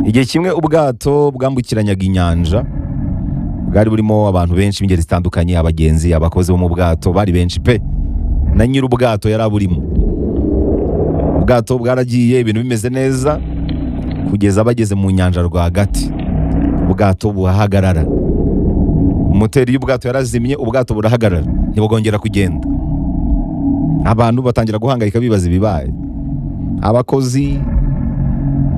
igihe kimwe ubwato bwambukiranyaga inyanja bwari burimo abantu benshi b'ingeri zitandukanye, abagenzi, abakozi bo mu bwato bari benshi pe, na nyiri ubwato yari aburimo. Ubwato bwaragiye ibintu bimeze neza kugeza bageze mu nyanja rwagati. Ubwato buhagarara, moteri y'ubwato yarazimye, ubwato burahagarara ntibugongera kugenda. Abantu batangira guhangayika bibaza ibibaye. Abakozi,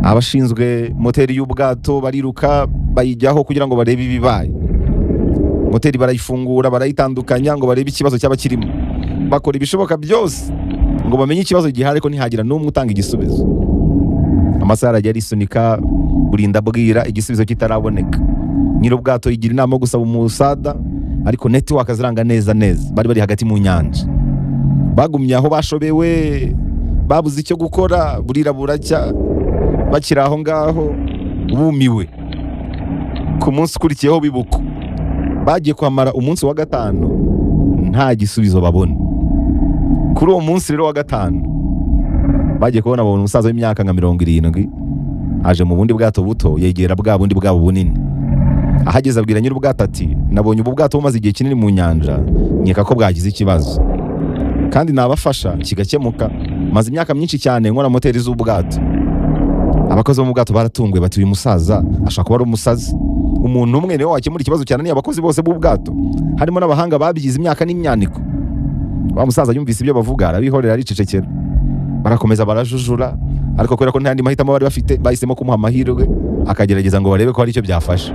abashinzwe moteri y'ubwato bariruka bayijyaho kugira ngo barebe ibibaye. Moteri barayifungura, barayitandukanya ngo barebe ikibazo cyaba kirimo. Bakora ibishoboka byose ngo bamenye ikibazo gihari, ko ntihagira n'umwe utanga igisubizo. Amasaha arajya arisunika, burinda bwira, igisubizo kitaraboneka. Nyiri ubwato yigira inama yo gusaba umusada, ariko network ziranga neza. Bari bari hagati mu nyanja, bagumye aho bashobewe, babuze icyo gukora, burira buracya. Bakiri aho ngaho bumiwe, ku munsi ukurikiyeho bibuko bagiye kwamara umunsi wa gatanu nta gisubizo babona. Kuri uwo munsi rero wa gatanu bagiye kubona babona umusaza w'imyaka nka 70 aje mu bundi bwato buto, yegera bwa bundi bwabo bunini. Ahageze abwira nyiri ubwato ati, nabonye ubu bwato bumaze igihe kinini mu nyanja, nkeka ko bwagize ikibazo kandi nabafasha kigakemuka. Maze imyaka myinshi cyane nkora moteri z'ubwato. Abakozi bo mu bwato baratunguye bati, uyu musaza ashaka kuba ari umusazi. Umuntu umwe niwe wakemura ikibazo cyane, ni abakozi bose b'ubwato, harimo n'abahanga babigize imyaka n'imyaniko. Wa musaza yumvise ibyo bavuga arabihorera, aricecekera. Barakomeza barajujura, ariko kubera ko nta yandi mahitamo bari bafite, bahisemo kumuha amahirwe akagerageza ngo barebe ko hari icyo byafasha.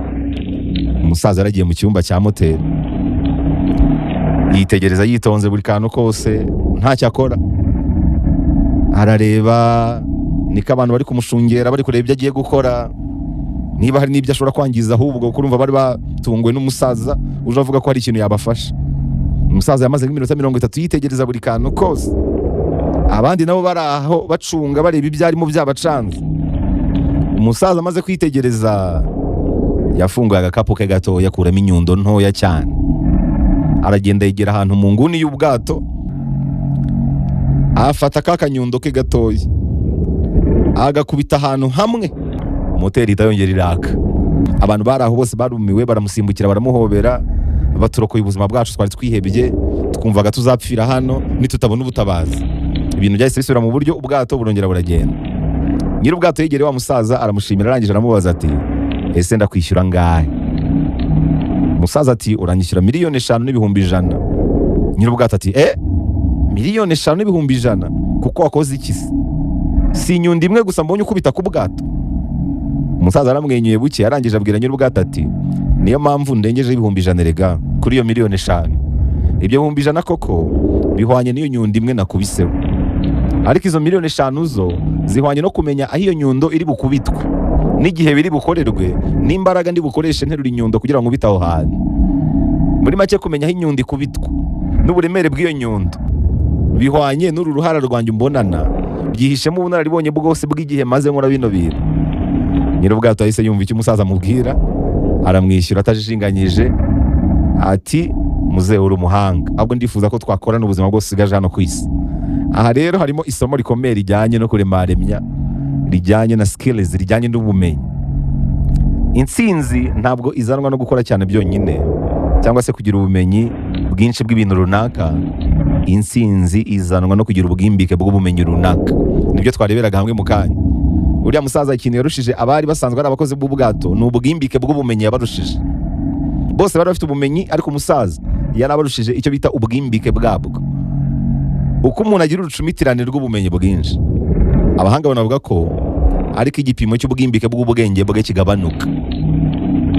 Umusaza yaragiye mu cyumba cya moteri, yitegereza yitonze buri kantu kose, ntacyo akora. Arareba, niko abantu bari kumushungera, bari kureba ibyo agiye gukora, niba hari n'ibyo ashobora kwangiza. Ahubwo kurumva bari batunguwe n'umusaza uje avuga ko hari ikintu yabafasha. Umusaza yamaze nk'iminota 30 yitegereza buri kantu kose. Abandi nabo bari aho bacunga bareba ibyo arimo byabacanze. Umusaza amaze kwitegereza yafunguye agakapu ke gato, yakuramo inyundo ntoya cyane. Aragenda yegera ahantu mu nguni y'ubwato, afata kakanyundo ke gatoya agakubita ahantu hamwe, moteri itayongera iraka. Abantu bari aho bose barumiwe, baramusimbukira, baramuhobera, baturokoye ubuzima bwacu, twari twihebye, twumvaga tuzapfira hano nitutabona ubutabazi. Ibintu byahise bisubira mu buryo, ubwato burongera buragenda. Nyiri ubwato yegereye wa musaza, aramushimira, arangije aramubaza ati, ese ndakwishyura ngahe? Umusaza ati, uranyishyura 5,100,000. Nyiri ubwato ati, 5,500,000 kuko wakoze iki se? Si inyundo imwe gusa mbonye ukubita ku bwato. Umusaza aramwenyuye buke, arangije abwira nyiri ubwato ati, niyo mpamvu ndengeje 100,000 rega kuri iyo 5,000,000. Ibyo 100,000 koko bihwanye n'iyo nyundo imwe nakubiseho, ariko izo 5,000,000 zo zihwanye no kumenya aho iyo nyundo iri bukubitwe, n'igihe biri bukorerwe, n'imbaraga ndi bukoreshe nterura inyundo kugira ngo ubite aho hantu. Muri make kumenya aho inyundo ikubitwa n'uburemere bw'iyo nyundo bihwanye n'uru ruhara rwanjye umbonana, byihishemo ubunararibonye bwose bw'igihe maze nkora bino bintu. Nyiri ubwato yahise yumva icyo umusaza amubwira, aramwishyura atajijinganyije ati, muzehe uri umuhanga, ahubwo ndifuza ko twakorana ubuzima bwose usigaje hano ku isi. Aha rero harimo isomo rikomeye rijyanye no kuremaremya, rijyanye na skills, rijyanye n'ubumenyi. Intsinzi ntabwo izanwa no gukora cyane byonyine cyangwa se kugira ubumenyi bwinshi bw'ibintu runaka. Intsinzi izanwa no kugira ubwimbike bw'ubumenyi runaka. Nibyo twareberaga hamwe mu kanya. Uriya musaza ikintu yarushije abari basanzwe ari abakozi b'ubwato ni ubwimbike bw'ubumenyi yabarushije. Bose bari bafite ubumenyi, ariko umusaza yarabarushije icyo bita ubwimbike bwabwo. Uko umuntu agira urucumitirane rw'ubumenyi bwinshi, abahanga banavuga ko ariko igipimo cy'ubwimbike bw'ubwenge bwe kigabanuka.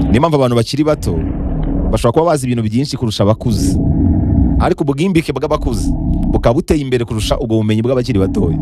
Niyo mpamvu abantu bakiri bato bashobora kuba bazi ibintu byinshi kurusha abakuze, ariko ubwimbike bw'abakuze bukaba buteye imbere kurusha ubwo bumenyi bw'abakiri batoya.